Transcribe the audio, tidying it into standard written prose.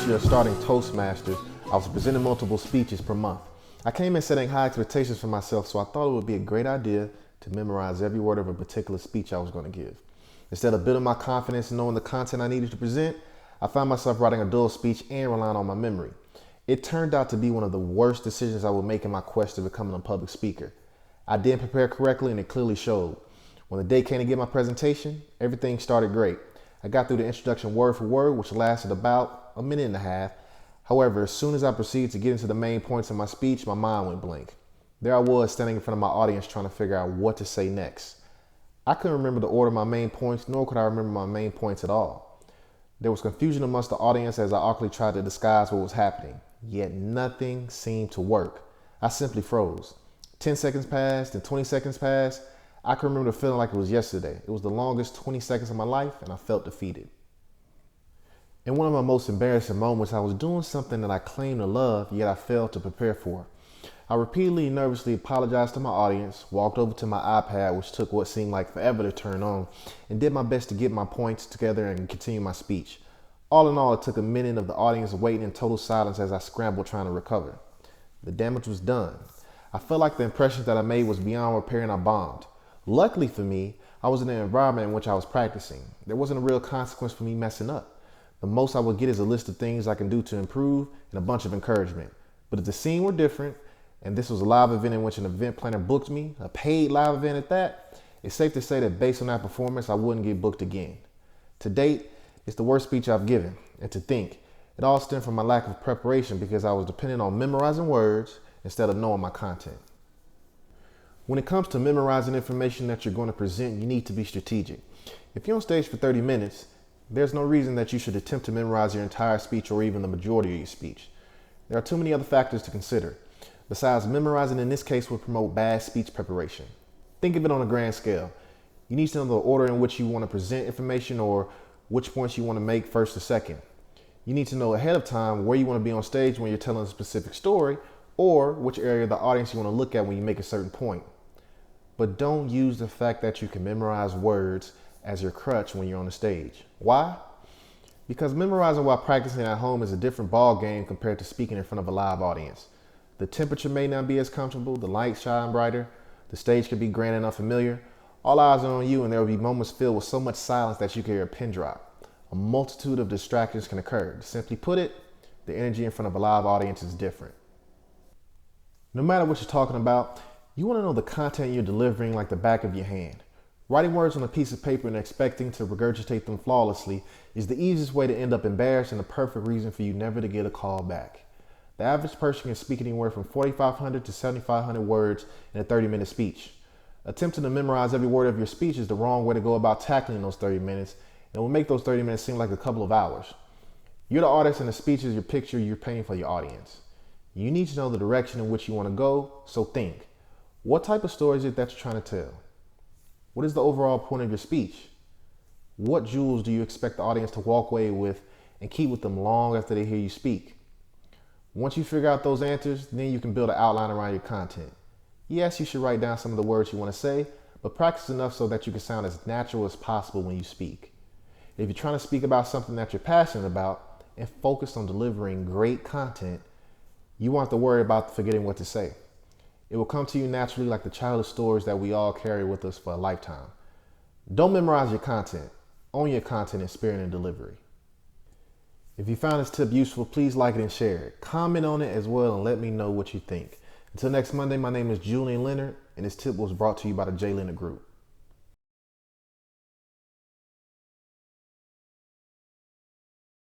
year starting Toastmasters, I was presenting multiple speeches per month. I came in setting high expectations for myself, so I thought it would be a great idea to memorize every word of a particular speech I was going to give. Instead of building my confidence and knowing the content I needed to present, I found myself writing a dual speech and relying on my memory. It turned out to be one of the worst decisions I would make in my quest to becoming a public speaker. I didn't prepare correctly, and it clearly showed. When the day came to give my presentation, everything started great. I got through the introduction word for word, which lasted about a minute and a half. However, as soon as I proceeded to get into the main points of my speech, my mind went blank. There I was standing in front of my audience trying to figure out what to say next. I couldn't remember the order of my main points, nor could I remember my main points at all. There was confusion amongst the audience as I awkwardly tried to disguise what was happening, yet nothing seemed to work. I simply froze. 10 seconds passed, and 20 seconds passed. I can remember the feeling like it was yesterday. It was the longest 20 seconds of my life, and I felt defeated. In one of my most embarrassing moments, I was doing something that I claimed to love, yet I failed to prepare for. I repeatedly and nervously apologized to my audience, walked over to my iPad, which took what seemed like forever to turn on, and did my best to get my points together and continue my speech. All in all, it took a minute of the audience waiting in total silence as I scrambled trying to recover. The damage was done. I felt like the impression that I made was beyond repair and I bombed. Luckily for me, I was in an environment in which I was practicing. There wasn't a real consequence for me messing up. The most I would get is a list of things I can do to improve and a bunch of encouragement. But if the scene were different, and this was a live event in which an event planner booked me, a paid live event at that, it's safe to say that based on that performance, I wouldn't get booked again. To date, it's the worst speech I've given. And to think, it all stemmed from my lack of preparation because I was dependent on memorizing words instead of knowing my content. When it comes to memorizing information that you're going to present, you need to be strategic. If you're on stage for 30 minutes, there's no reason that you should attempt to memorize your entire speech or even the majority of your speech. There are too many other factors to consider. Besides, memorizing in this case will promote bad speech preparation. Think of it on a grand scale. You need to know the order in which you want to present information or which points you want to make first or second. You need to know ahead of time where you want to be on stage when you're telling a specific story or which area of the audience you want to look at when you make a certain point. But don't use the fact that you can memorize words as your crutch when you're on the stage. Why? Because memorizing while practicing at home is a different ball game compared to speaking in front of a live audience. The temperature may not be as comfortable, the lights shine brighter, the stage could be grand and unfamiliar. All eyes are on you, and there will be moments filled with so much silence that you can hear a pin drop. A multitude of distractions can occur. Simply put it, the energy in front of a live audience is different. No matter what you're talking about, you want to know the content you're delivering like the back of your hand. Writing words on a piece of paper and expecting to regurgitate them flawlessly is the easiest way to end up embarrassed and the perfect reason for you never to get a call back. The average person can speak anywhere from 4,500 to 7,500 words in a 30-minute speech. Attempting to memorize every word of your speech is the wrong way to go about tackling those 30 minutes and will make those 30 minutes seem like a couple of hours. You're the artist and the speech is your picture you're painting for your audience. You need to know the direction in which you want to go, so think. What type of story is it that you're trying to tell? What is the overall point of your speech? What jewels do you expect the audience to walk away with and keep with them long after they hear you speak? Once you figure out those answers, then you can build an outline around your content. Yes, you should write down some of the words you want to say, but practice enough so that you can sound as natural as possible when you speak. If you're trying to speak about something that you're passionate about and focus on delivering great content, you won't have to worry about forgetting what to say. It will come to you naturally like the childhood stories that we all carry with us for a lifetime. Don't memorize your content. Own your content in spirit and delivery. If you found this tip useful, please like it and share it. Comment on it as well and let me know what you think. Until next Monday, my name is Julian Leonard, and this tip was brought to you by the J. Leonard Group.